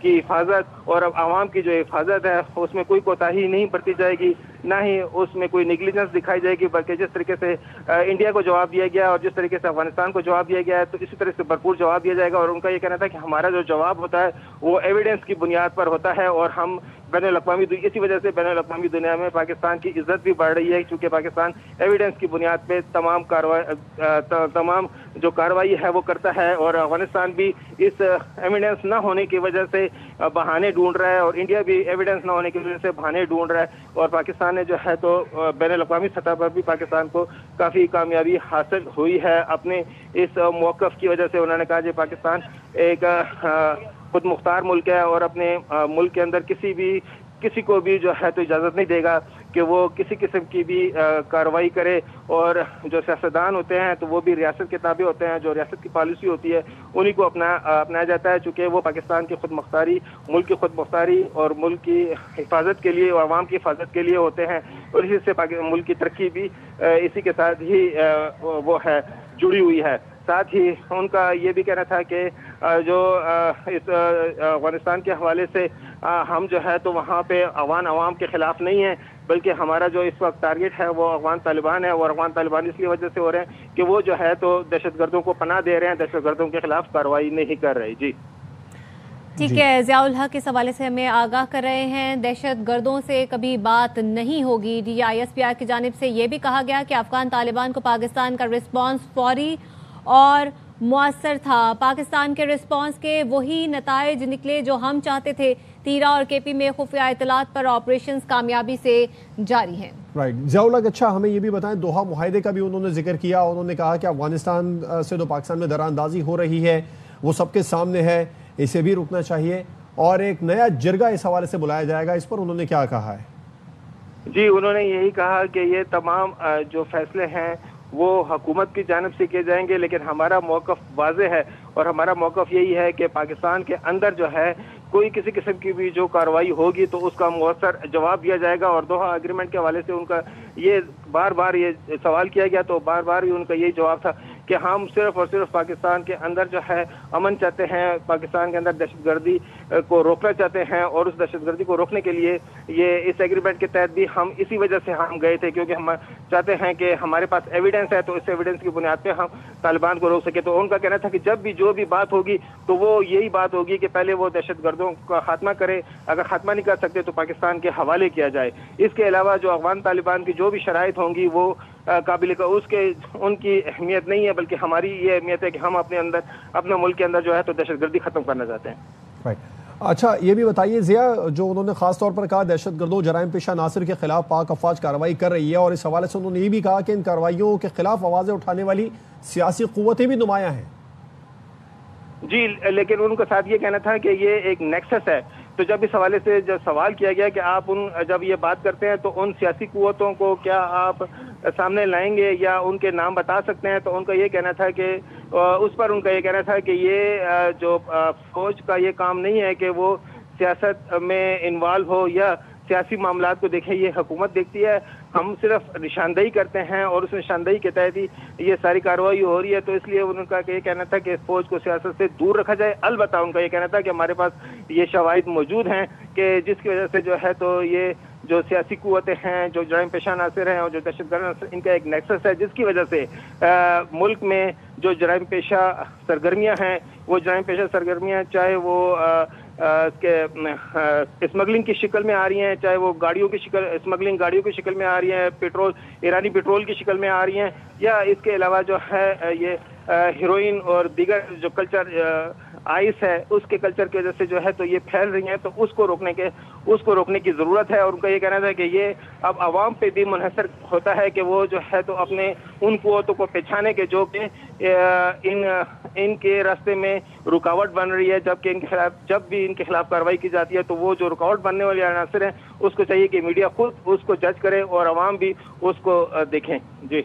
کی حفاظت اور عوام کی جو حفاظت ہے اس میں کوئی کوتاہی نہیں برتی جائے گی، نہ ہی اس میں کوئی نیگلیجنس دکھائی جائے گی، بلکہ جس طریقے سے انڈیا کو جواب دیا گیا اور جس طریقے سے افغانستان کو جواب دیا گیا ہے تو اسی طرح سے بھرپور جواب دیا جائے گا۔ اور ان کا یہ کہنا تھا کہ ہمارا جو جواب ہوتا ہے وہ ایویڈنس کی بنیاد پر ہوتا ہے، اور ہم اسی وجہ سے بین الاقوامی دنیا میں پاکستان کی عزت بھی بڑھ رہی ہے، چونکہ پاکستان ایویڈنس کی بنیاد پہ تمام جو کارروائی ہے وہ کرتا ہے، اور افغانستان بھی اس ایویڈنس نہ ہونے کی وجہ سے بہانے ڈھونڈ رہا ہے، اور انڈیا بھی ایویڈنس نہ ہونے کی وجہ سے بہانے ڈھونڈ رہا ہے، اور پاکستان نے جو ہے تو بین الاقوامی سطح پر بھی پاکستان کو کافی کامیابی حاصل ہوئی ہے اپنے اس موقف کی وجہ سے۔ انہوں نے کہا کہ پاکستان ایک خود مختار ملک ہے، اور اپنے ملک کے اندر کسی کو بھی جو ہے تو اجازت نہیں دے گا کہ وہ کسی قسم کی بھی کارروائی کرے، اور جو سیاستدان ہوتے ہیں تو وہ بھی ریاست کے تابع ہوتے ہیں، جو ریاست کی پالیسی ہوتی ہے انہی کو اپنایا جاتا ہے، چونکہ وہ پاکستان کی خود مختاری، ملک کی خود مختاری اور ملک کی حفاظت کے لیے اور عوام کی حفاظت کے لیے ہوتے ہیں، اور اسی سے ملک کی ترقی بھی اسی کے ساتھ ہی وہ ہے جڑی ہوئی ہے۔ ساتھ ہی ان کا یہ بھی کہنا تھا کہ جو اس افغانستان کے حوالے سے ہم جو ہے تو وہاں پہ عوام کے خلاف نہیں ہیں، بلکہ ہمارا جو اس وقت ٹارگٹ ہے وہ افغان طالبان ہے، اور افغان طالبان اس لیے وجہ سے ہو رہے ہیں کہ وہ جو ہے تو دہشت گردوں کو پناہ دے رہے ہیں، دہشت گردوں کے خلاف کارروائی نہیں کر رہے۔ جی ٹھیک ہے، ضیاء الحق اس حوالے سے ہمیں آگاہ کر رہے ہیں، دہشت گردوں سے کبھی بات نہیں ہوگی۔ DISPR کی جانب سے یہ بھی کہا گیا کہ افغان طالبان کو پاکستان کا رسپانس فوری اور مؤثر تھا، پاکستان کے رسپانس کے وہی نتائج نکلے جو ہم چاہتے تھے، تیرا اور KP میں خفیہ اطلاعات پر آپریشنز کامیابی سے جاری ہیں۔ رائٹ ضیاء الحق، اچھا ہمیں یہ بھی بتائیں، دوحہ معاہدے کا بھی انہوں نے ذکر کیا، انہوں نے کہا کہ افغانستان سے تو پاکستان میں دراندازی ہو رہی ہے وہ سب کے سامنے ہے، اسے بھی رکنا چاہیے، اور ایک نیا جرگہ اس حوالے سے بلایا جائے گا، اس پر انہوں نے کیا کہا ہے؟ جی انہوں نے یہی کہا کہ یہ تمام جو فیصلے ہیں وہ حکومت کی جانب سے کیے جائیں گے، لیکن ہمارا موقف واضح ہے، اور ہمارا موقف یہی ہے کہ پاکستان کے اندر جو ہے کوئی کسی قسم کی بھی جو کارروائی ہوگی تو اس کا مؤثر جواب دیا جائے گا۔ اور دوحہ ایگریمنٹ کے حوالے سے ان کا یہ بار یہ سوال کیا گیا تو بار ہی ان کا یہی جواب تھا کہ ہم صرف اور صرف پاکستان کے اندر جو ہے امن چاہتے ہیں، پاکستان کے اندر دہشت گردی کو روکنا چاہتے ہیں، اور اس دہشت گردی کو روکنے کے لیے یہ اس ایگریمنٹ کے تحت بھی ہم اسی وجہ سے ہم گئے تھے، کیونکہ ہم چاہتے ہیں کہ ہمارے پاس ایویڈنس ہے تو اس ایویڈنس کی بنیاد پہ ہم طالبان کو روک سکے۔ تو ان کا کہنا تھا کہ جب بھی جو بھی بات ہوگی تو وہ یہی بات ہوگی کہ پہلے وہ دہشت گردوں کا خاتمہ کرے، اگر خاتمہ نہیں کر سکتے تو پاکستان کے حوالے کیا جائے۔ اس کے علاوہ جو افغان طالبان کی جو بھی شرائط ہوں گی وہ قابل ان کی اہمیت نہیں ہے، بلکہ ہماری یہ اہمیت ہے کہ ہم اپنے ملک کے اندر جو ہے تو دہشت گردی ختم کرنا چاہتے ہیں۔ اچھا یہ بھی بتائیے ضیاء، جو انہوں نے خاص طور پر کہا دہشت گردوں جرائم پیشہ عناصر کے خلاف پاک افواج کارروائی کر رہی ہے، اور اس حوالے سے انہوں نے یہ بھی کہا کہ ان کارروائیوں کے خلاف آوازیں اٹھانے والی سیاسی قوتیں بھی نمایاں ہیں۔ جی لیکن ان کے ساتھ یہ کہنا تھا کہ یہ ایک نیکسس ہے، تو جب اس حوالے سے جب سوال کیا گیا کہ آپ جب یہ بات کرتے ہیں تو ان سیاسی قوتوں کو کیا آپ سامنے لائیں گے یا ان کے نام بتا سکتے ہیں، تو ان کا یہ کہنا تھا کہ اس پر ان کا یہ کہنا تھا کہ یہ جو فوج کا یہ کام نہیں ہے کہ وہ سیاست میں انوالو ہو یا سیاسی معاملات کو دیکھیں، یہ حکومت دیکھتی ہے، ہم صرف نشاندہی کرتے ہیں اور اس نشاندہی کے تحت ہی یہ ساری کارروائی ہو رہی ہے۔ تو اس لیے ان کا یہ کہنا تھا کہ فوج کو سیاست سے دور رکھا جائے۔ البتہ ان کا یہ کہنا تھا کہ ہمارے پاس یہ شواہد موجود ہیں کہ جس کی وجہ سے جو ہے تو یہ جو سیاسی قوتیں ہیں، جو جرائم پیشہ عناصر ہیں اور جو دہشت گرد، ان کا ایک نیکسس ہے، جس کی وجہ سے ملک میں جو جرائم پیشہ سرگرمیاں ہیں، وہ جرائم پیشہ سرگرمیاں چاہے وہ اسمگلنگ کی شکل میں آ رہی ہیں، چاہے وہ اسمگلنگ گاڑیوں کی شکل میں آ رہی ہیں، ایرانی پیٹرول کی شکل میں آ رہی ہیں، یا اس کے علاوہ جو ہے یہ ہیروئن اور دیگر جو کلچر آئس ہے اس کے کلچر کی وجہ سے جو ہے تو یہ پھیل رہی ہیں، تو اس کو روکنے کی ضرورت ہے۔ اور ان کا یہ کہنا تھا کہ یہ اب عوام پہ بھی منحصر ہوتا ہے کہ وہ جو ہے تو اپنے ان قوتوں کو پہچانے کے جو کہ ان کے راستے میں رکاوٹ بن رہی ہے، جب بھی ان کے خلاف کارروائی کی جاتی ہے تو وہ جو رکاوٹ بننے والے عناصر ہیں اس کو چاہیے کہ میڈیا خود اس کو جج کرے اور عوام بھی اس کو دیکھیں۔ جی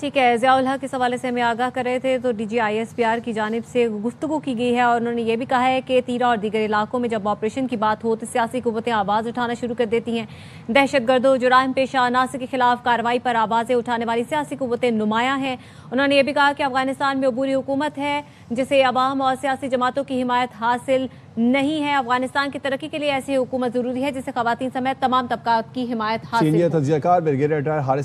ٹھیک ہے، ضیاء الحق اس حوالے سے ہمیں آگاہ کر رہے تھے. تو D G I S P R کی جانب سے گفتگو کی گئی ہے اور انہوں نے یہ بھی کہا ہے کہ تیرا اور دیگر علاقوں میں جب آپریشن کی بات ہو تو سیاسی قوتیں آواز اٹھانا شروع کر دیتی ہیں. دہشت گردوں جرائم پیشہ عناصر کے خلاف کارروائی پر آوازیں اٹھانے والی سیاسی قوتیں نمایاں ہیں. انہوں نے یہ بھی کہا کہ افغانستان میں عبوری حکومت ہے جسے عوام اور سیاسی جماعتوں کی حمایت حاصل نہیں ہے. افغانستان کی ترقی کے لیے ایسی حکومت ضروری ہے جسے خواتین سمیت تمام طبقات کی حمایت حاصل ہو. سینئر تجزیہ کار بریگیڈیئر حارث